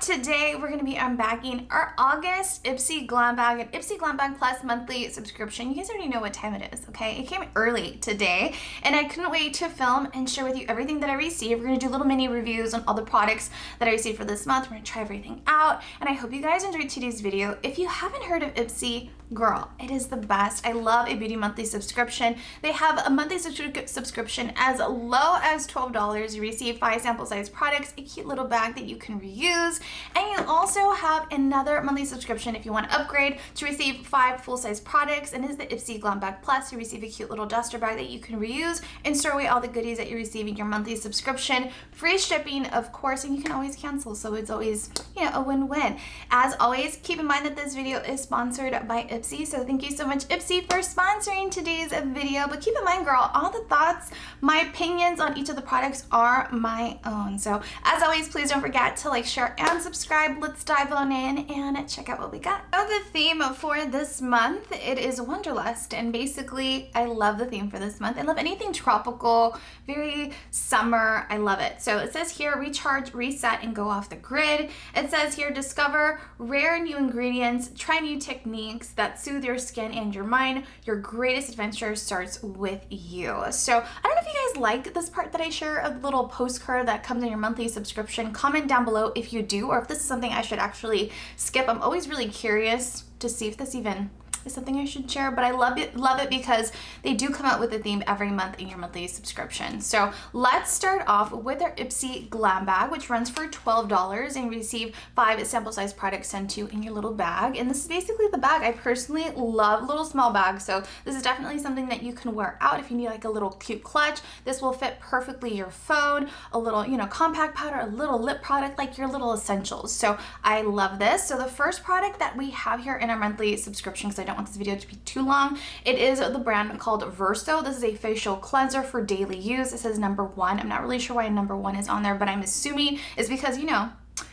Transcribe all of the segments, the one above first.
today we're going to be unbagging our August IPSY Glam Bag and IPSY Glam Bag Plus monthly subscription. You guys already know what time it is, okay? It came early today and I couldn't wait to film and share with you everything that I received. We're going to do little mini reviews on all the products that I received for this month. We're going to try everything out and I hope you guys enjoyed today's video. If you haven't heard of IPSY, girl, it is the best. I love a beauty monthly subscription. They have a monthly subscription as low as $12. You receive 5 sample size products, a cute little bag that you can reuse, and you also have another monthly subscription if you want to upgrade to receive 5 full-size products, and it is the IPSY Glam Bag Plus. You receive a cute little duster bag that you can reuse and store away all the goodies that you receive in your monthly subscription. Free shipping, of course, and you can always cancel, so it's always, you know, a win-win. As always, keep in mind that this video is sponsored by IPSY, so thank you so much, IPSY, for sponsoring today's video. But keep in mind, girl, all the thoughts, my opinions on each of the products are my own. So as always, please don't forget to like, share, and subscribe. Let's dive on in and check out what we got. So the theme for this month, it is Wanderlust, and basically I love the theme for this month. I love anything tropical, very summer. I love it. So it says here, recharge, reset, and go off the grid. It says here, discover rare new ingredients, try new techniques that soothe your skin and your mind. Your greatest adventure starts with you. So I don't know if you guys like this part that I share, a little postcard that comes in your monthly subscription. Comment down below if you do, or if this is something I should actually skip. I'm always really curious to see if this even is something I should share, but I love it because they do come out with a theme every month in your monthly subscription. So let's start off with our IPSY Glam Bag, which runs for $12, and you receive 5 sample size products sent to you in your little bag. And this is basically the bag. I personally love little small bags, so this is definitely something that you can wear out if you need like a little cute clutch. This will fit perfectly your phone, a little, you know, compact powder, a little lip product, like your little essentials. So I love this. So the first product that we have here in our monthly subscription, because I don't want this video to be too long, it is the brand called Verso. This is a facial cleanser for daily use. It says #1. I'm not really sure why #1 is on there, but I'm assuming it's because, you know,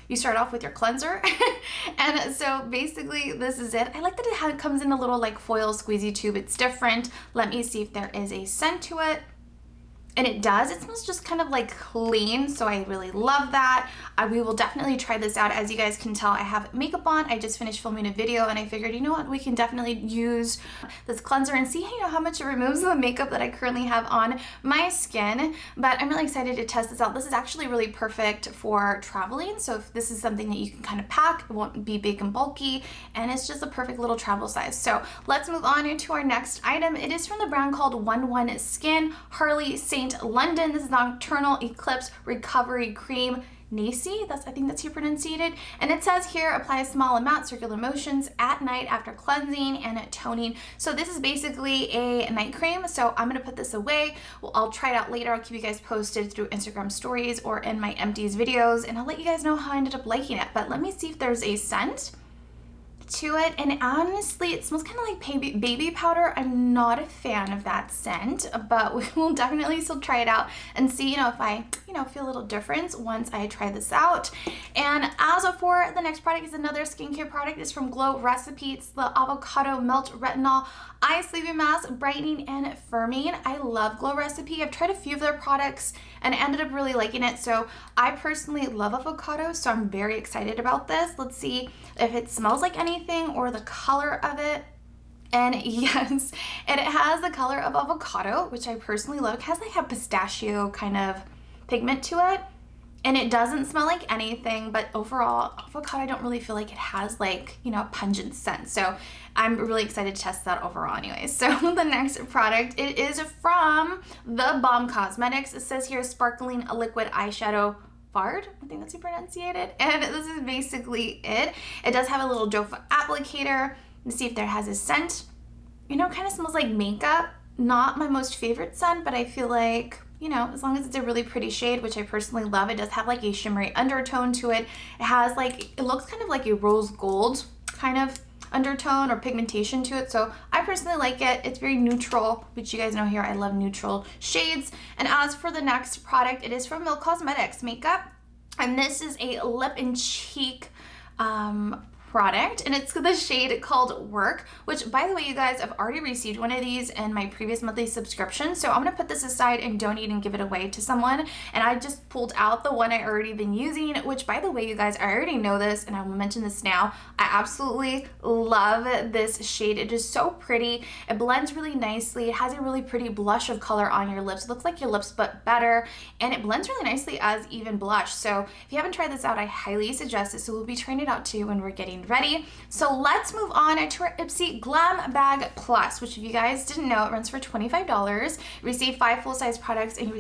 you start off with your cleanser. And so basically this is it. I like that it comes in a little like foil squeezy tube. It's different. Let me see if there is a scent to it. And it does. It smells just kind of like clean, so I really love that. We will definitely try this out. As you guys can tell, I have makeup on. I just finished filming a video and I figured, you know what, we can definitely use this cleanser and see, you know, how much it removes the makeup that I currently have on my skin. But I'm really excited to test this out. This is actually really perfect for traveling. So if this is something that you can kind of pack, it won't be big and bulky, and it's just a perfect little travel size. So let's move on into our next item. It is from the brand called 11 Skin, Harley St. London. This is Nocturnal Eclipse Recovery Cream. Nacy, I think that's how you pronounce it. And it says here, apply a small amount, circular motions at night after cleansing and toning. So this is basically a night cream. So I'm going to put this away. Well, I'll try it out later. I'll keep you guys posted through Instagram stories or in my empties videos, and I'll let you guys know how I ended up liking it. But let me see if there's a scent to it, and honestly it smells kind of like baby powder. I'm not a fan of that scent, but we will definitely still try it out and see, you know, if I, you know, feel a little difference once I try this out. And as for the next product is another skincare product. It's from Glow Recipe. It's the Avocado Melt Retinol Eye Sleeping Mask, brightening and firming. I love Glow Recipe. I've tried a few of their products and I ended up really liking it. So I personally love avocado, so I'm very excited about this. Let's see if it smells like anything or the color of it. And yes, and it has the color of avocado, which I personally love. It has like a pistachio kind of pigment to it. And it doesn't smell like anything, but overall, avocado, I don't really feel like it has like, you know, a pungent scent. So I'm really excited to test that overall anyway. So the next product, it is from the Balm Cosmetics. It says here, sparkling liquid eyeshadow Fard, I think that's how you pronounce it. And this is basically it. It does have a little doe foot applicator. Let's see if there has a scent. You know, it kind of smells like makeup. Not my most favorite scent, but I feel like, you know, as long as it's a really pretty shade, which I personally love, it does have like a shimmery undertone to it. It has like, it looks kind of like a rose gold kind of undertone or pigmentation to it. So I personally like it. It's very neutral, which you guys know here, I love neutral shades. And as for the next product, it is from Milk Cosmetics Makeup. And this is a lip and cheek product, and it's the shade called Work, which, by the way, you guys, I've already received one of these in my previous monthly subscription, so I'm gonna put this aside and donate and give it away to someone. And I just pulled out the one I already been using, which, by the way, you guys, I already know this, and I will mention this now. I absolutely love this shade. It is so pretty. It blends really nicely. It has a really pretty blush of color on your lips. It looks like your lips, but better, and it blends really nicely as even blush. So if you haven't tried this out, I highly suggest it. So we'll be trying it out too when we're getting ready. So let's move on to our IPSY Glam Bag Plus, which, if you guys didn't know, it runs for $25. You receive 5 full-size products, and you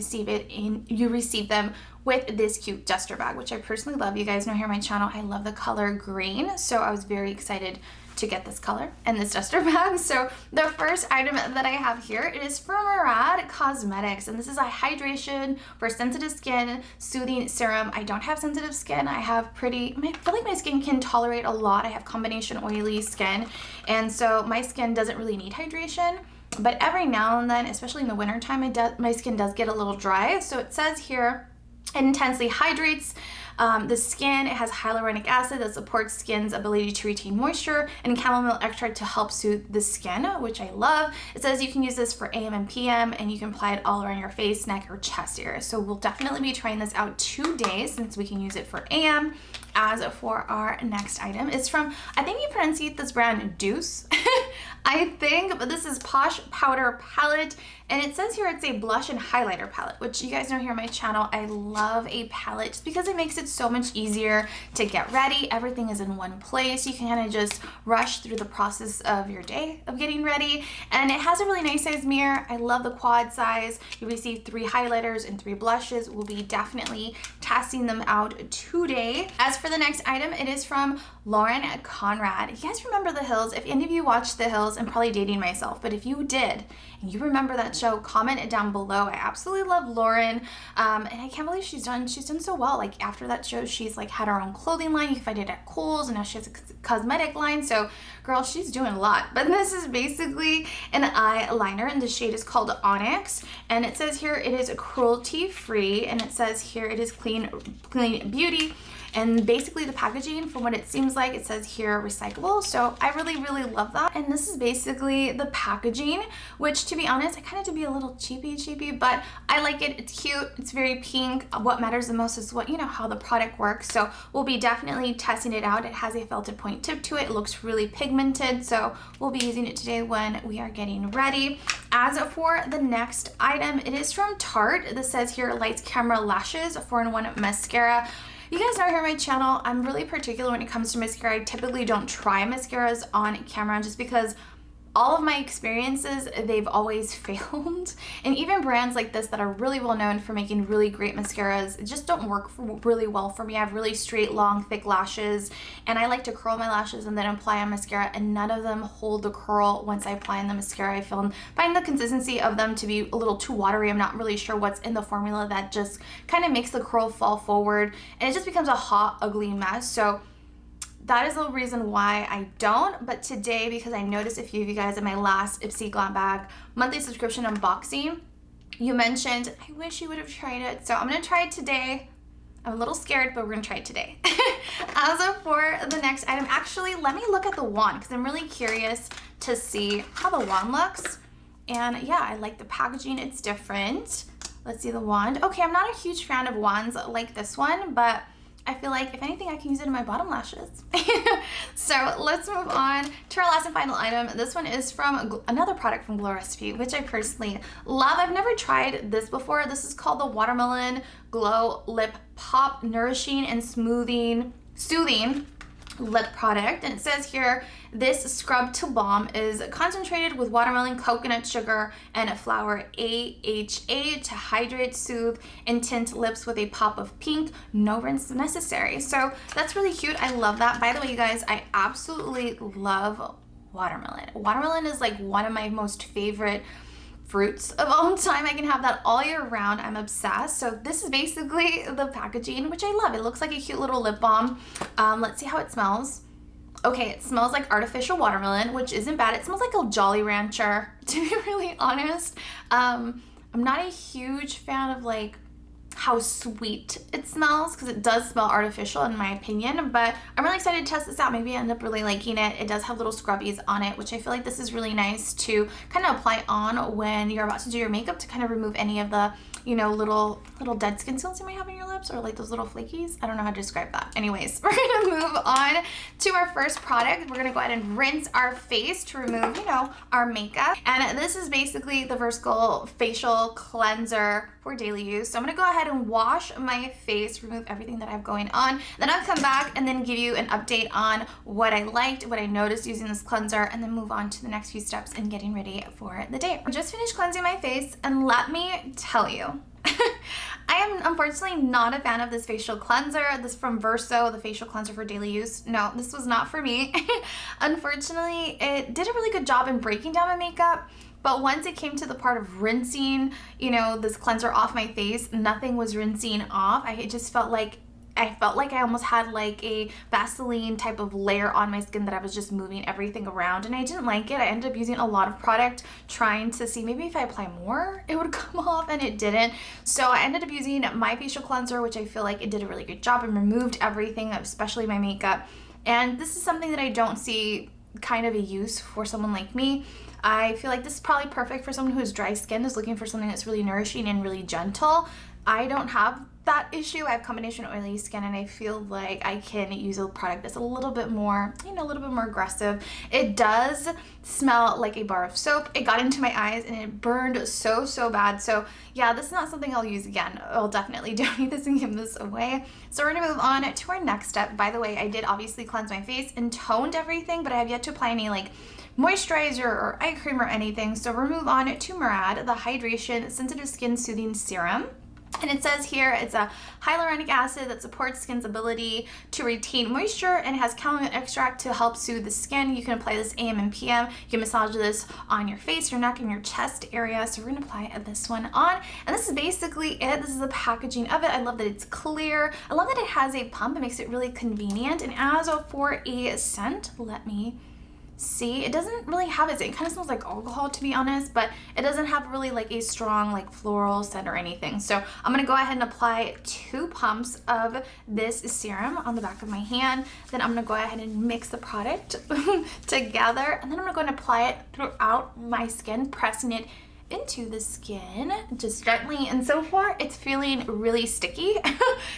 receive them with this cute duster bag, which I personally love. You guys know here on my channel, I love the color green, so I was very excited to get this color and this duster bag. So the first item that I have here, it is from Murad Cosmetics, and this is a hydration for sensitive skin soothing serum. I don't have sensitive skin. I have I feel like my skin can tolerate a lot. I have combination oily skin, and so my skin doesn't really need hydration. But every now and then, especially in the winter time, my skin does get a little dry. So it says here, it intensely hydrates the skin. It has hyaluronic acid that supports skin's ability to retain moisture, and chamomile extract to help soothe the skin, which I love. It says you can use this for AM and PM, and you can apply it all around your face, neck, or chest area. So we'll definitely be trying this out today, since we can use it for AM. As for our next item, it's from, I think you pronounce this brand Deuce, I think, but this is Posh Powder Palette, and it says here it's a blush and highlighter palette, which you guys know here on my channel, I love a palette just because it makes it so much easier to get ready. Everything is in one place. You can kind of just rush through the process of your day of getting ready, and it has a really nice size mirror. I love the quad size. You receive 3 highlighters and 3 blushes. We'll be definitely testing them out today. As for the next item, it is from Lauren Conrad. You guys remember The Hills? If any of you watched The Hills, I'm probably dating myself, but if you did and you remember that show, comment it down below. I absolutely love Lauren, and I can't believe she's done so well. Like, after that show, she's like had her own clothing line. You can find it at Kohl's, and now she has a cosmetic line. So girl, she's doing a lot. But this is basically an eyeliner, and the shade is called Onyx, and it says here it is cruelty free, and it says here it is clean beauty. And basically the packaging, from what it seems like, it says here recyclable. So I really, really love that. And this is basically the packaging, which, to be honest, I kind of to be a little cheapy, but I like it. It's cute. It's very pink. What matters the most is how the product works. So we'll be definitely testing it out. It has a felted point tip to it. It looks really pigmented. So we'll be using it today when we are getting ready. As for the next item, it is from Tarte. This says here Lights Camera Lashes 4-in-1 mascara. You guys know here on my channel, I'm really particular when it comes to mascara. I typically don't try mascaras on camera just because all of my experiences, they've always failed. And even brands like this that are really well known for making really great mascaras just don't work really well for me. I have really straight, long, thick lashes, and I like to curl my lashes and then apply a mascara, and none of them hold the curl once I apply in the mascara. I find the consistency of them to be a little too watery. I'm not really sure what's in the formula that just kind of makes the curl fall forward, and it just becomes a hot, ugly mess. So that is the reason why I don't. But today, because I noticed a few of you guys in my last IPSY Glam Bag monthly subscription unboxing, you mentioned, I wish you would have tried it. So I'm going to try it today. I'm a little scared, but we're going to try it today. As for the next item, actually, let me look at the wand because I'm really curious to see how the wand looks. And yeah, I like the packaging. It's different. Let's see the wand. Okay, I'm not a huge fan of wands like this one, but I feel like, if anything, I can use it in my bottom lashes. So let's move on to our last and final item. This one is from another product from Glow Recipe, which I personally love. I've never tried this before. This is called the Watermelon Glow Lip Pop Nourishing and Soothing Lip Product. And it says here, this scrub to balm is concentrated with watermelon, coconut sugar, and flower AHA to hydrate, soothe, and tint lips with a pop of pink. No rinse necessary. So that's really cute. I love that. By the way, you guys, I absolutely love watermelon. Watermelon is like one of my most favorite fruits of all time. I can have that all year round. I'm obsessed. So this is basically the packaging, which I love. It looks like a cute little lip balm. Let's see how it smells. Okay, it smells like artificial watermelon, which isn't bad. It smells like a Jolly Rancher, to be really honest. I'm not a huge fan of like how sweet it smells, because it does smell artificial in my opinion, but I'm really excited to test this out. Maybe I end up really liking it. It does have little scrubbies on it, which I feel like this is really nice to kind of apply on when you're about to do your makeup, to kind of remove any of the, you know, little dead skin cells you might have in your lips, or like those little flakies. I don't know how to describe that. Anyways, we're gonna move on to our first product. We're gonna go ahead and rinse our face to remove, you know, our makeup. And this is basically the Versatile Facial Cleanser for daily use. So I'm gonna go ahead and wash my face, remove everything that I have going on. Then I'll come back and then give you an update on what I liked, what I noticed using this cleanser, and then move on to the next few steps in getting ready for the day. I just finished cleansing my face, and let me tell you, I am unfortunately not a fan of this facial cleanser. This from Verso, the facial cleanser for daily use. No, this was not for me. Unfortunately, it did a really good job in breaking down my makeup, but once it came to the part of rinsing, you know, this cleanser off my face, nothing was rinsing off. I just felt like I almost had like a Vaseline type of layer on my skin that I was just moving everything around, and I didn't like it. I ended up using a lot of product trying to see maybe if I apply more it would come off, and it didn't. So I ended up using my facial cleanser, which I feel like it did a really good job and removed everything, especially my makeup. And this is something that I don't see kind of a use for someone like me. I feel like this is probably perfect for someone who has dry skin, is looking for something that's really nourishing and really gentle. I don't have that issue. I have combination oily skin, and I feel like I can use a product that's a little bit more, you know, a little bit more aggressive. It does smell like a bar of soap. It got into my eyes and it burned so bad. So yeah, this is not something I'll use again. I'll definitely donate this and give this away. So we're gonna move on to our next step. By the way, I did obviously cleanse my face and toned everything, but I have yet to apply any like moisturizer or eye cream or anything. So we'll move on to Murad, the Hydration Sensitive Skin Soothing Serum. And it says here it's a hyaluronic acid that supports skin's ability to retain moisture, and it has chamomile extract to help soothe the skin. You can apply this AM and PM. You can massage this on your face, your neck, and your chest area. So we're gonna apply this one on. And this is basically it. This is the packaging of it. I love that it's clear. I love that it has a pump. It makes it really convenient. And as for a scent, let me see, it doesn't really have it. It kind of smells like alcohol, to be honest, but it doesn't have really like a strong like floral scent or anything. So I'm gonna go ahead and apply 2 pumps of this serum on the back of my hand. Then I'm gonna go ahead and mix the product together, and then I'm gonna go and apply it throughout my skin, pressing it into the skin just gently. And so far it's feeling really sticky.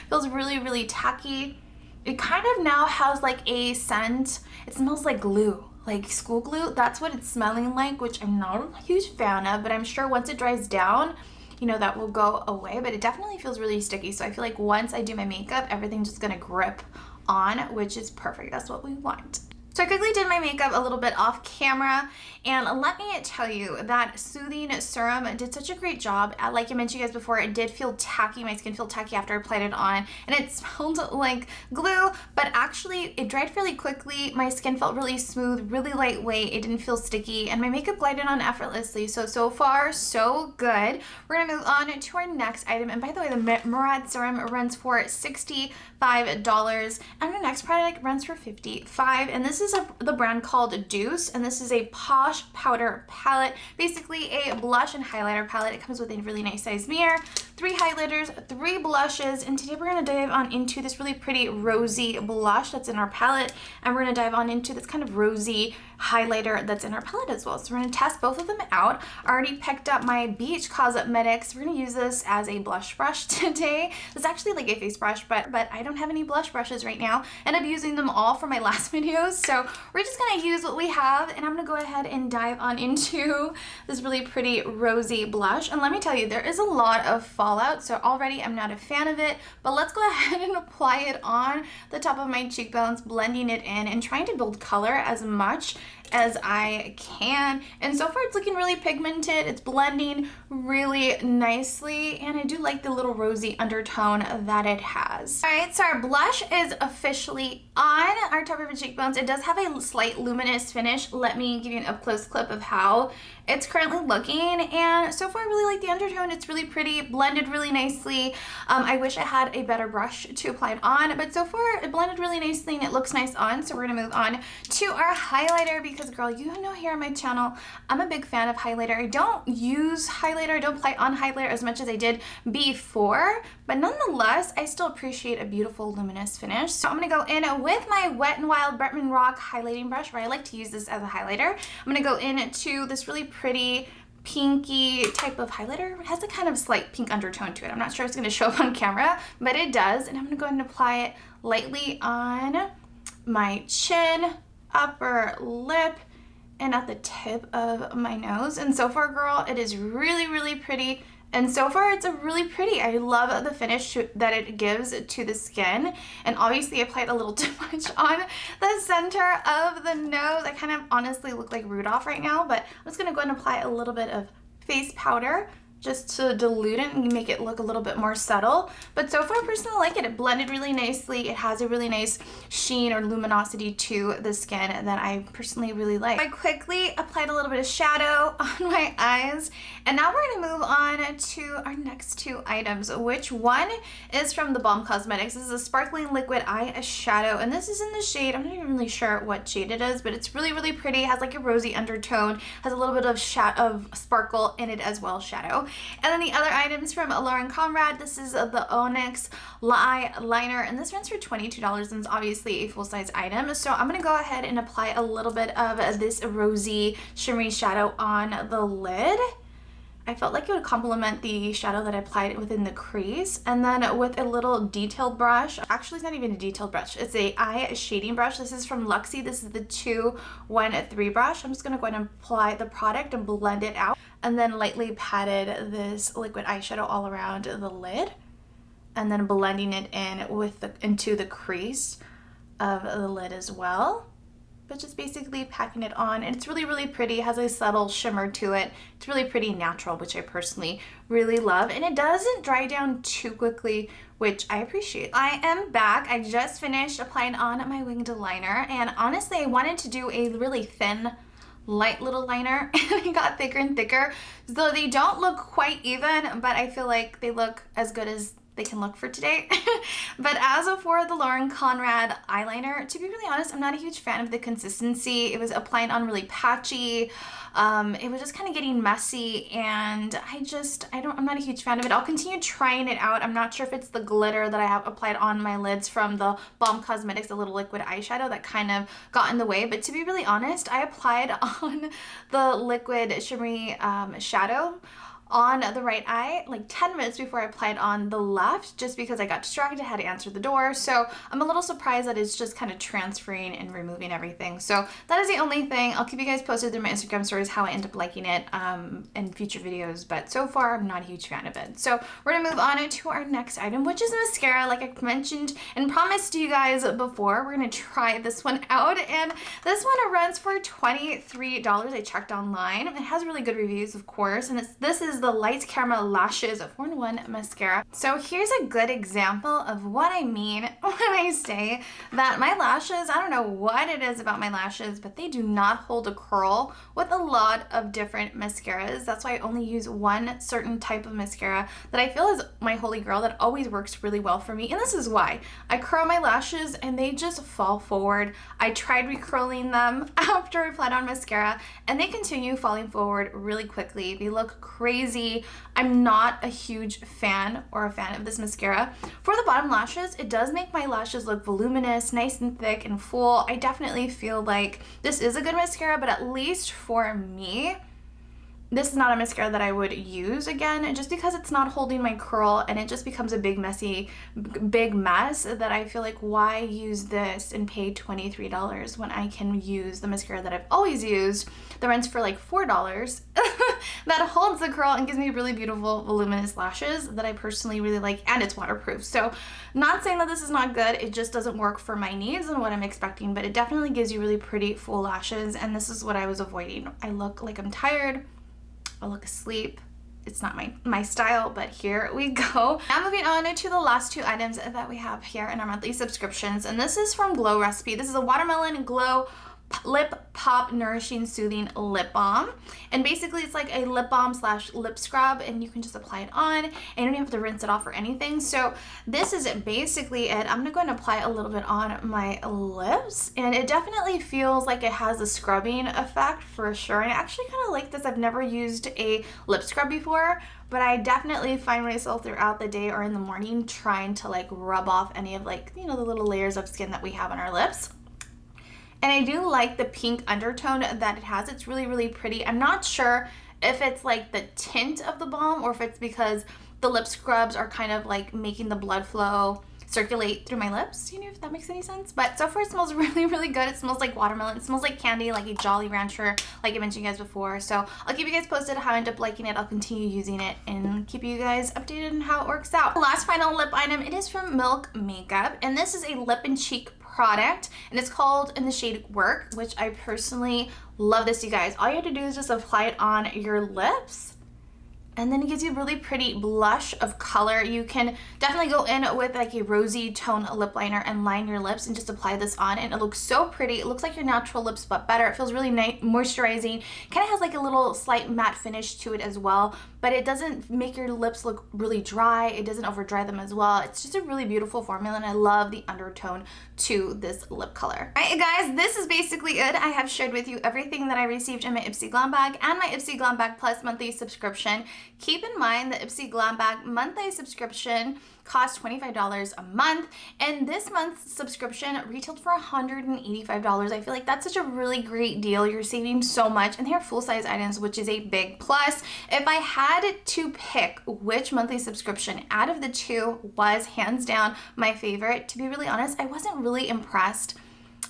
Feels really tacky. It kind of now has like a scent. It smells like glue, like school glue. That's what it's smelling like, which I'm not a huge fan of, but I'm sure once it dries down, you know, that will go away. But it definitely feels really sticky. So I feel like once I do my makeup, everything's just gonna grip on, which is perfect. That's what we want. So I quickly did my makeup a little bit off camera, and let me tell you that soothing serum did such a great job. Like I mentioned you guys before, it did feel tacky. My skin felt tacky after I applied it on, and it smelled like glue, but actually it dried fairly quickly. My skin felt really smooth, really lightweight. It didn't feel sticky, and my makeup glided on effortlessly. So far, so good. We're gonna move on to our next item. And by the way, the Murad serum runs for $65, and our next product runs for $55, and this is the brand called Deuce, and this is a Posh Powder palette, basically a blush and highlighter palette. It comes with a really nice size mirror, 3 highlighters, 3 blushes, and today we're going to dive on into this really pretty rosy blush that's in our palette, and we're going to dive on into this kind of rosy highlighter that's in our palette as well. So we're going to test both of them out. I already picked up my Beach Cosmetics. We're going to use this as a blush brush today. It's actually like a face brush, but I don't have any blush brushes right now, and I'm using them all for my last videos. So we're just going to use what we have, and I'm going to go ahead and dive on into this really pretty rosy blush. And let me tell you, there is a lot of fallout, so already I'm not a fan of it, but let's go ahead and apply it on the top of my cheekbones, blending it in and trying to build color as much as I can. And so far it's looking really pigmented. It's blending really nicely, and I do like the little rosy undertone that it has. All right, so our blush is officially on our top of our cheekbones. It does have a slight luminous finish. Let me give you an up close clip of how it's currently looking, and so far I really like the undertone. It's really pretty, blended really nicely. I wish I had a better brush to apply it on, but so far it blended really nicely and it looks nice on. So we're gonna move on to our highlighter, because because, girl, you know here on my channel, I'm a big fan of highlighter. I don't use highlighter, I don't apply on highlighter as much as I did before, but nonetheless, I still appreciate a beautiful luminous finish. So I'm gonna go in with my Wet n Wild Bretman Rock highlighting brush, where I like to use this as a highlighter. I'm gonna go into this really pretty pinky type of highlighter. It has a kind of slight pink undertone to it. I'm not sure if it's gonna show up on camera, but it does. And I'm gonna go ahead and apply it lightly on my chin, upper lip, and at the tip of my nose. And so far, girl, it is really, really pretty. And so far, it's a really pretty. I love the finish that it gives to the skin. And obviously, I applied a little too much on the center of the nose. I kind of honestly look like Rudolph right now, but I'm just gonna go ahead and apply a little bit of face powder just to dilute it and make it look a little bit more subtle. But so far, I personally like it. It blended really nicely. It has a really nice sheen or luminosity to the skin that I personally really like. I quickly applied a little bit of shadow on my eyes, and now we're gonna move on to our next two items, which one is from the Balm Cosmetics. This is a sparkling liquid eyeshadow, and this is in the shade, I'm not even really sure what shade it is, but it's really, really pretty. It has like a rosy undertone, has a little bit of sparkle in it as well, shadow. And then the other items from Lauren Conrad, this is the Onyx Eyeliner, and this runs for $22 and is obviously a full-size item. So I'm going to go ahead and apply a little bit of this rosy shimmery shadow on the lid. I felt like it would complement the shadow that I applied within the crease. And then with a little detailed brush, actually it's not even a detailed brush, it's a eye shading brush. This is from Luxie. This is the 213 brush. I'm just gonna go ahead and apply the product and blend it out, and then lightly patted this liquid eyeshadow all around the lid, and then blending it in into the crease of the lid as well. But just basically packing it on, and it's really, really pretty. It has a subtle shimmer to it. It's really pretty natural, which I personally really love, and it doesn't dry down too quickly, which I appreciate. I am back. I just finished applying on my winged liner, and honestly, I wanted to do a really thin, light little liner, and it got thicker and thicker, so they don't look quite even, but I feel like they look as good as they can look for today. But as for the Lauren Conrad eyeliner, to be really honest, I'm not a huge fan of the consistency. It was applying on really patchy. It was just kind of getting messy, and I'm not a huge fan of it. I'll continue trying it out. I'm not sure if it's the glitter that I have applied on my lids from the Balm Cosmetics, the little liquid eyeshadow that kind of got in the way. But to be really honest, I applied on the liquid shimmery shadow on the right eye like 10 minutes before I applied on the left, just because I got distracted, had to answer the door. So I'm a little surprised that it's just kind of transferring and removing everything. So that is the only thing. I'll keep you guys posted through my Instagram stories how I end up liking it in future videos, but so far I'm not a huge fan of it. So we're gonna move on to our next item, which is mascara. Like I mentioned and promised to you guys before, we're gonna try this one out, and this one runs for $23. I checked online. It has really good reviews, of course, and this is the Light Caramel Lashes 4-in-1 mascara. So here's a good example of what I mean when I say that my lashes, I don't know what it is about my lashes, but they do not hold a curl with a lot of different mascaras. That's why I only use one certain type of mascara that I feel is my holy grail that always works really well for me. And this is why. I curl my lashes and they just fall forward. I tried recurling them after I applied on mascara, and they continue falling forward really quickly. They look crazy. I'm not a huge fan of this mascara. For the bottom lashes, it does make my lashes look voluminous, nice and thick and full. I definitely feel like this is a good mascara, but at least for me, this is not a mascara that I would use again, just because it's not holding my curl and it just becomes a big mess that I feel like, why use this and pay $23 when I can use the mascara that I've always used that runs for like $4 that holds the curl and gives me really beautiful voluminous lashes that I personally really like, and it's waterproof. So not saying that this is not good, it just doesn't work for my needs and what I'm expecting, but it definitely gives you really pretty full lashes, and this is what I was avoiding. I look like I'm tired, I look asleep. It's not my style, but here we go. Now moving on to the last two items that we have here in our monthly subscriptions, and this is from Glow Recipe. This is a Watermelon Glow Lip Pop Nourishing Soothing Lip Balm. And basically it's like a lip balm slash lip scrub, and you can just apply it on and you don't have to rinse it off or anything. So this is basically it. I'm gonna go and apply a little bit on my lips, and it definitely feels like it has a scrubbing effect for sure. And I actually kind of like this. I've never used a lip scrub before, but I definitely find myself throughout the day or in the morning trying to like rub off any of like, you know, the little layers of skin that we have on our lips. And I do like the pink undertone that it has. It's really, really pretty. I'm not sure if it's like the tint of the balm or if it's because the lip scrubs are kind of like making the blood flow circulate through my lips, you know, if that makes any sense. But so far it smells really, really good. It smells like watermelon. It smells like candy, like a Jolly Rancher, like I mentioned you guys before. So I'll keep you guys posted how I end up liking it. I'll continue using it and keep you guys updated on how it works out. The last final lip item, it is from Milk Makeup, and this is a lip and cheek product, and it's called in the shade Work, which I personally love this, you guys. All you have to do is just apply it on your lips, and then it gives you a really pretty blush of color. You can definitely go in with like a rosy tone lip liner and line your lips and just apply this on, and it looks so pretty. It looks like your natural lips but better. It feels really nice, moisturizing, kind of has like a little slight matte finish to it as well, but it doesn't make your lips look really dry. It doesn't over dry them as well. It's just a really beautiful formula, and I love the undertone to this lip color. All right, guys, this is basically it. I have shared with you everything that I received in my IPSY Glam Bag and my IPSY Glam Bag Plus monthly subscription. Keep in mind the IPSY Glam Bag monthly subscription costs $25 a month, and this month's subscription retailed for $185. I feel like that's such a really great deal. You're saving so much, and they are full-size items, which is a big plus. If I had to pick which monthly subscription out of the two was hands down my favorite, to be really honest, I wasn't really impressed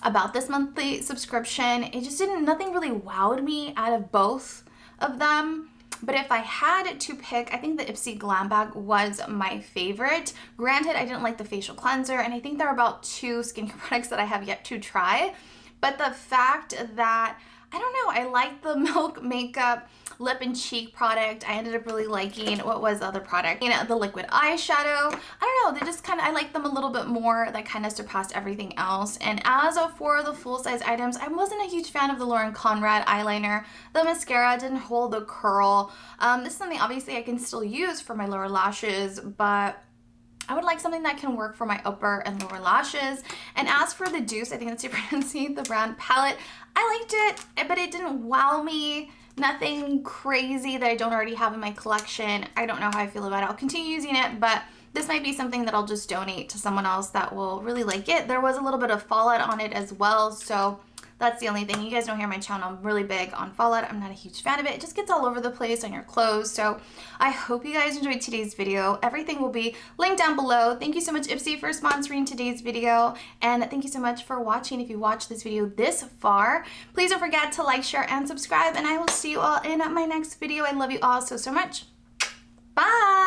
about this monthly subscription. It just nothing really wowed me out of both of them. But if I had to pick, I think the IPSY Glam Bag was my favorite. Granted, I didn't like the facial cleanser, and I think there are about 2 skincare products that I have yet to try. But the fact that, I don't know, I like the Milk Makeup lip and cheek product. I ended up really liking, what was the other product? You know, the liquid eyeshadow. I don't know, they just kind of, I like them a little bit more. That kind of surpassed everything else. And as for the full-size items, I wasn't a huge fan of the Lauren Conrad eyeliner. The mascara didn't hold the curl. This is something obviously I can still use for my lower lashes, but I would like something that can work for my upper and lower lashes. And as for the Deuce, I think that's your pregnancy, the brand palette, I liked it, but it didn't wow me. Nothing crazy that I don't already have in my collection. I don't know how I feel about it. I'll continue using it, but this might be something that I'll just donate to someone else that will really like it. There was a little bit of fallout on it as well, so that's the only thing. You guys know here on my channel, I'm really big on fallout. I'm not a huge fan of it. It just gets all over the place on your clothes. So I hope you guys enjoyed today's video. Everything will be linked down below. Thank you so much, IPSY, for sponsoring today's video. And thank you so much for watching. If you watched this video this far, please don't forget to like, share, and subscribe. And I will see you all in my next video. I love you all so, so much. Bye.